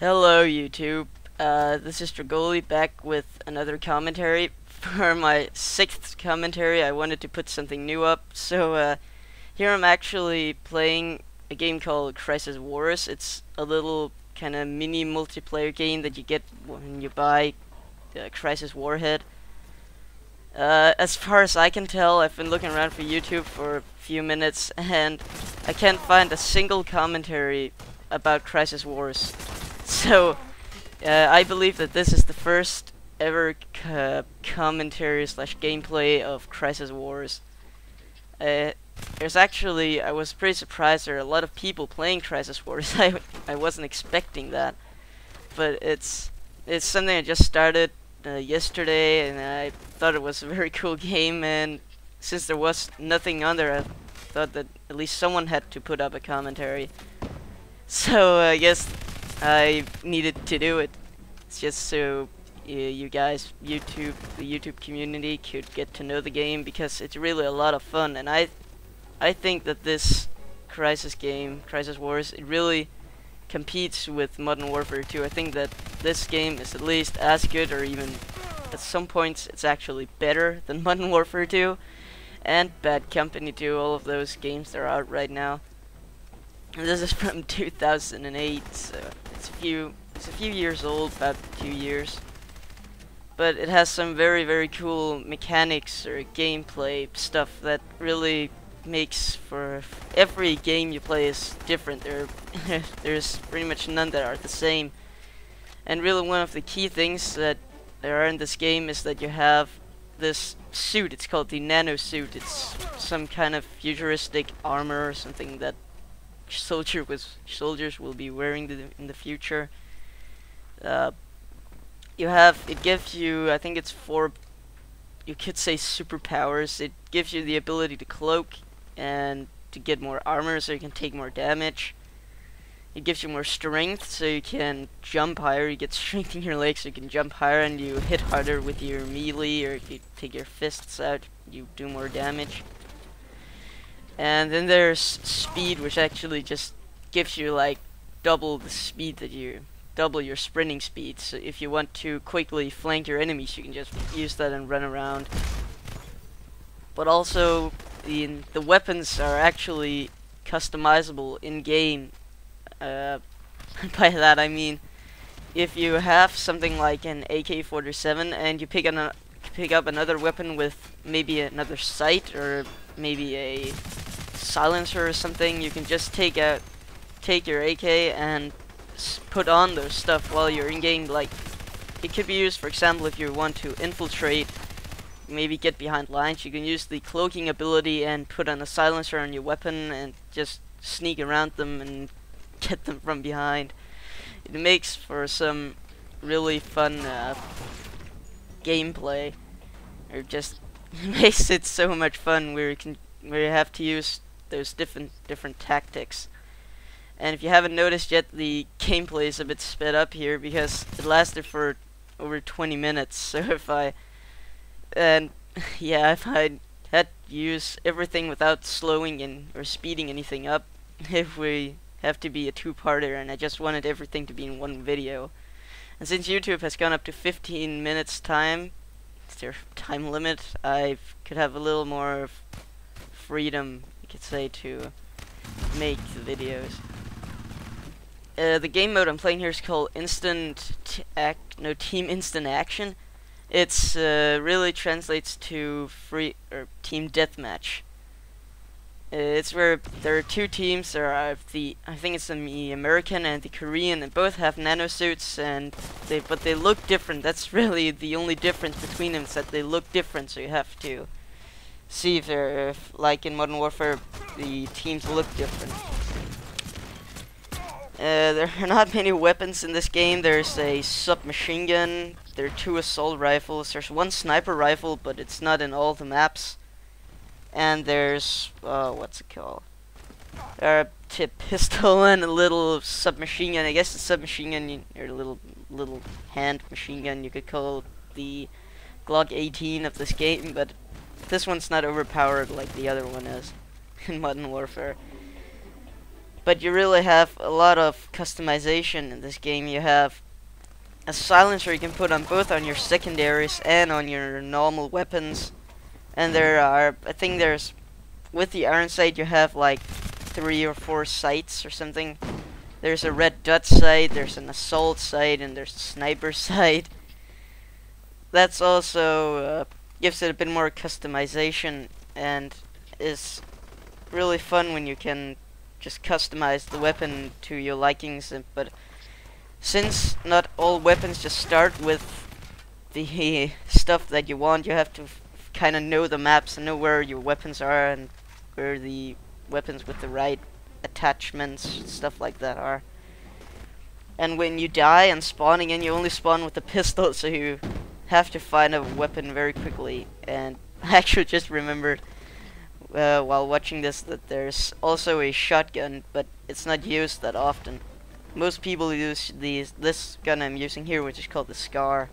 Hello YouTube, this is Drugoli back with another commentary. For my 6th commentary I wanted to put something new up, so here I'm actually playing a game called Crisis Wars. It's a little kind of mini multiplayer game that you get when you buy Crisis Warhead. As far as I can tell, I've been looking around for YouTube for a few minutes and I can't find a single commentary about Crisis Wars. So, I believe that this is the first ever commentary slash gameplay of Crisis Wars. There's actually, I was pretty surprised there are a lot of people playing Crisis Wars. I wasn't expecting that, but it's something I just started yesterday, and I thought it was a very cool game. And since there was nothing on there, I thought that at least someone had to put up a commentary. So I guess I needed to do it. It's just so you guys, the YouTube community, could get to know the game, because it's really a lot of fun. And I think that this Crisis game, Crisis Wars, it really competes with Modern Warfare 2. I think that this game is at least as good, or even at some points it's actually better than Modern Warfare 2 and Bad Company 2, all of those games that are out right now. And this is from 2008, so it's a few years old, about 2 years. But it has some very cool mechanics or gameplay stuff that really makes for every game you play is different. There's pretty much none that are the same. And really one of the key things that there are in this game is that you have this suit. It's called the nano suit. It's some kind of futuristic armor or something that soldiers will be wearing in the future. It gives you, I think it's 4, you could say, superpowers. It gives you the ability to cloak and to get more armor, so you can take more damage. It gives you more strength, so you can jump higher. You get strength in your legs, so you can jump higher, and you hit harder with your melee, or if you take your fists out, you do more damage. And then there's speed, which actually just gives you like double the speed that double your sprinting speed. So if you want to quickly flank your enemies, you can just use that and run around. But also the weapons are actually customizable in game. By that I mean, if you have something like an AK-47 and you pick up another weapon with maybe another sight or maybe a silencer or something, you can just take your AK and put on those stuff while you're in game. Like, it could be used, for example, if you want to infiltrate, maybe get behind lines. You can use the cloaking ability and put on a silencer on your weapon and just sneak around them and get them from behind. It makes for some really fun gameplay. It just makes it so much fun where you have to use those different tactics. And if you haven't noticed yet, the gameplay is a bit sped up here because it lasted for over 20 minutes. So if I had to use everything without slowing in or speeding anything up, if we have to be a two-parter, and I just wanted everything to be in one video. And since YouTube has gone up to 15 minutes time, it's their time limit, I could have a little more freedom, you could say, to make the videos. The game mode I'm playing here is called Team Instant Action. It's really translates to Team Deathmatch. It's where there are two teams. There are I think it's the American and the Korean, and both have nanosuits, and but they look different. That's really the only difference between them, is that they look different. So you have to see if like in Modern Warfare, the teams look different. There are not many weapons in this game. There's a submachine gun, there are 2 assault rifles, there's 1 sniper rifle, but it's not in all the maps. And there's, what's it called? A pistol and a little submachine gun. I guess the submachine gun, or a little hand machine gun, you could call the Glock 18 of this game, but this one's not overpowered like the other one is in Modern Warfare. but you really have a lot of customization in this game. You have a silencer you can put on both on your secondaries and on your normal weapons. And there are, I think there's, with the iron sight you have like 3 or 4 sights or something. There's a red dot sight, there's an assault sight, and there's a sniper sight. That's also gives it a bit more customization and is really fun when you can just customize the weapon to your likings. But since not all weapons just start with the stuff that you want, you have to kind of know the maps and know where your weapons are and where the weapons with the right attachments, stuff like that are. And when you die and spawning in, you only spawn with the pistol, so you have to find a weapon very quickly. And I actually just remembered while watching this that there's also a shotgun, but it's not used that often. Most people use this gun I'm using here, which is called the Scar.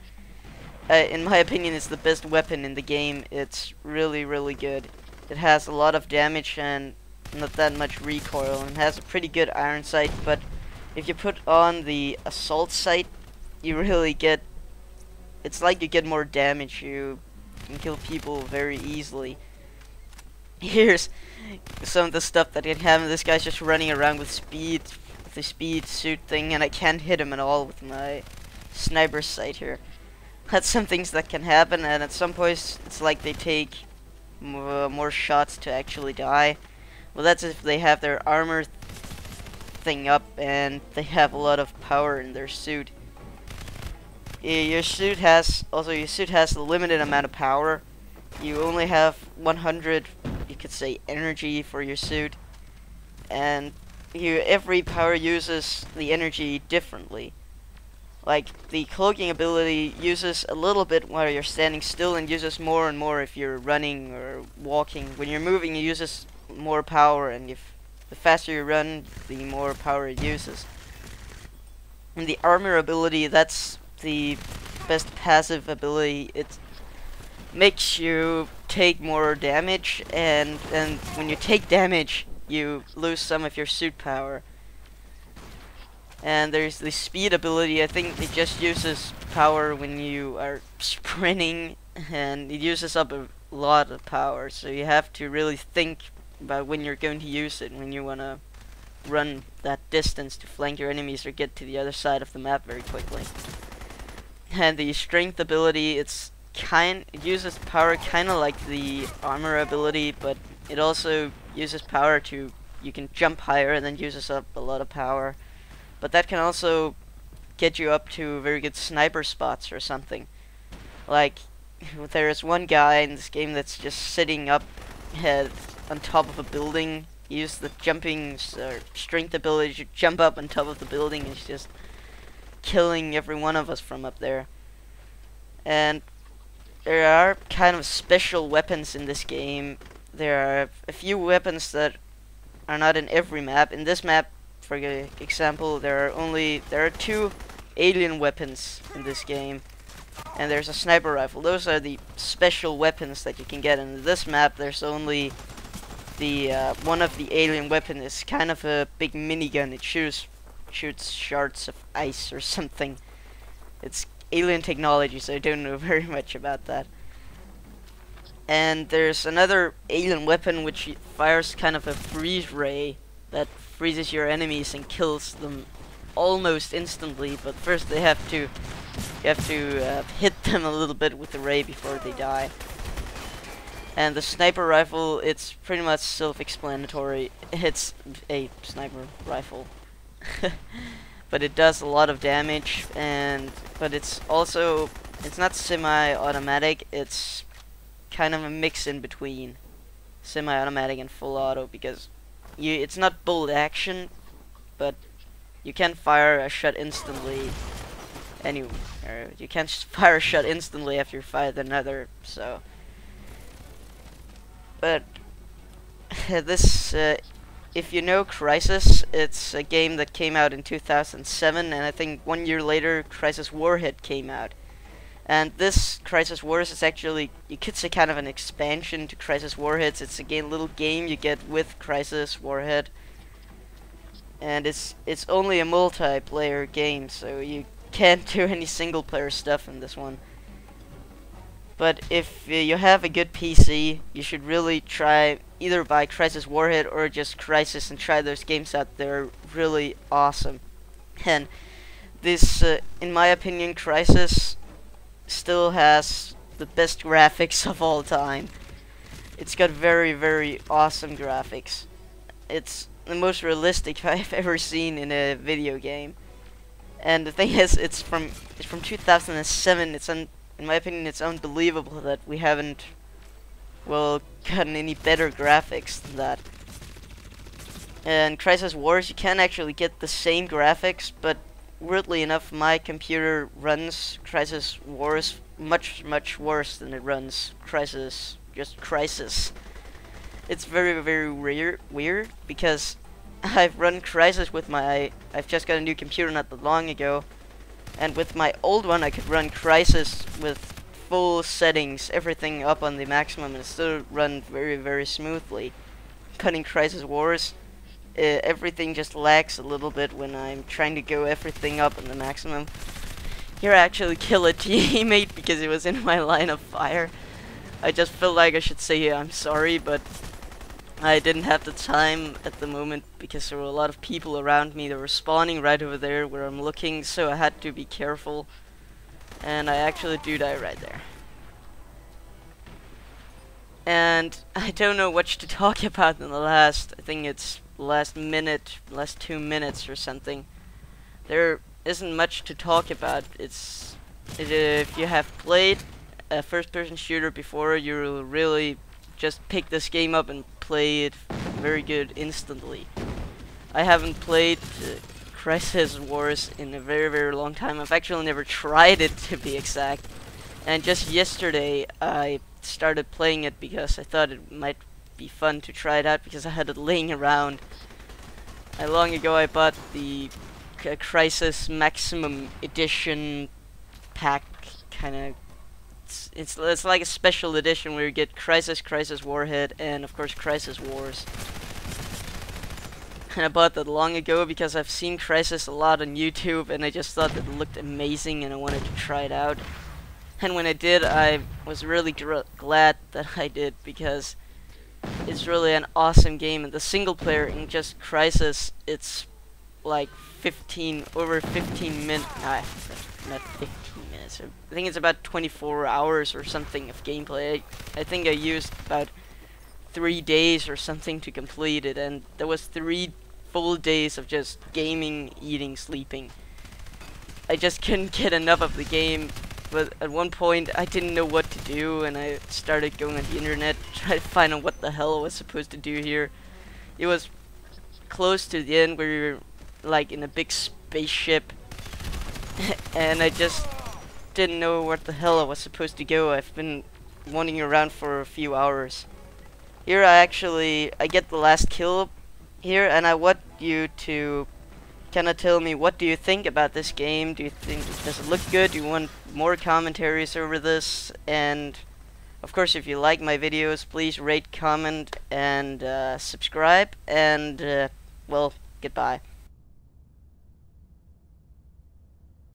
In my opinion, it's the best weapon in the game. It's really, really good. It has a lot of damage and not that much recoil, and has a pretty good iron sight, but if you put on the assault sight, you really get, it's like you get more damage. You can kill people very easily. Here's some of the stuff that can happen. This guy's just running around with speed, with the speed suit thing, and I can't hit him at all with my sniper sight here. That's some things that can happen, and at some points it's like they take more shots to actually die. Well, that's if they have their armor thing up and they have a lot of power in their suit. Your suit has a limited amount of power. You only have 100, you could say, energy for your suit, and every power uses the energy differently. Like, the cloaking ability uses a little bit while you're standing still and uses more and more if you're running or walking. When you're moving, it uses more power, and if the faster you run, the more power it uses. And the armor ability, that's the best passive ability. It makes you take more damage, and when you take damage, you lose some of your suit power. And there's the speed ability. I think it just uses power when you are sprinting, and it uses up a lot of power, so you have to really think about when you're going to use it, when you want to run that distance to flank your enemies or get to the other side of the map very quickly. And the strength ability, it uses power kind of like the armor ability, but it also uses power to, you can jump higher and then uses up a lot of power. But that can also get you up to very good sniper spots or something. Like, there's one guy in this game that's just sitting up on top of a building. He used the jumping strength ability to jump up on top of the building, and he's just killing every one of us from up there. And there are kind of special weapons in this game. There are a few weapons that are not in every map. In this map, for example, there are 2 alien weapons in this game, and there's a sniper rifle. Those are the special weapons that you can get. And in this map, there's only the one of the alien weapon is kind of a big minigun. It shoots shards of ice or something. It's alien technology, so I don't know very much about that. And there's another alien weapon which fires kind of a freeze ray that freezes your enemies and kills them almost instantly, but first you have to hit them a little bit with the ray before they die. And the sniper rifle, it's pretty much self-explanatory. It's a sniper rifle. But it does a lot of damage, but it's not semi-automatic, it's kind of a mix in between semi-automatic and full auto, because it's not bolt action, but you can fire a shot instantly. You can't fire a shot instantly after you fire another. So, but this, if you know Crysis, it's a game that came out in 2007, and I think 1 year later, Crysis Warhead came out. And this Crysis Wars is actually, you could say, kind of an expansion to Crysis Warheads. It's a little game you get with Crysis Warhead. and it's only a multiplayer game, so you can't do any single player stuff in this one. But if you have a good PC, you should really try either buy Crysis Warhead or just Crysis and try those games out. They're really awesome. And this, in my opinion, Crysis still has the best graphics of all time. It's got very, very awesome graphics. It's the most realistic I've ever seen in a video game. And the thing is, it's from 2007. In my opinion, it's unbelievable that we haven't, well, gotten any better graphics than that. And Crysis Wars, you can actually get the same graphics, but weirdly enough, my computer runs Crysis Wars much, much worse than it runs Crysis, just Crysis. It's very, very weird, because I've run Crysis with I've just got a new computer not that long ago, and with my old one I could run Crysis with full settings, everything up on the maximum, and it still run very, very smoothly. Cutting Crysis Wars, everything just lags a little bit when I'm trying to go everything up on the maximum. Here I actually kill a teammate because it was in my line of fire. I just felt like I should say I'm sorry, but I didn't have the time at the moment because there were a lot of people around me that were spawning right over there where I'm looking, so I had to be careful. And I actually do die right there. And I don't know what to talk about in the last, I think it's last 2 minutes or something. There isn't much to talk about. If you have played a first-person shooter before, you'll really just pick this game up and play it very good instantly. I haven't played Crysis Wars in a very, very long time. I've actually never tried it, to be exact. And just yesterday I started playing it because I thought it might be fun to try it out because I had it laying around. Long ago I bought the Crysis Maximum Edition pack, kind of. It's like a special edition where you get Crysis Warhead, and of course Crysis Wars. And I bought that long ago because I've seen Crysis a lot on YouTube, and I just thought that it looked amazing and I wanted to try it out. And when I did, I was really glad that I did, because it's really an awesome game. And the single player in just Crysis, it's like over 15 minutes. Not 15 minutes. I think it's about 24 hours or something of gameplay. I think I used about 3 days or something to complete it, and there was 3 full days of just gaming, eating, sleeping. I just couldn't get enough of the game, but at one point I didn't know what to do, and I started going on the internet to try to find out what the hell I was supposed to do here. It was close to the end where you're like in a big spaceship, and I just didn't know where the hell I was supposed to go. I've been wandering around for a few hours. Here I get the last kill here, and I want you to kind of tell me, what do you think about this game? Does it look good? Do you want more commentaries over this? And of course, if you like my videos, please rate, comment, and subscribe, and well, goodbye.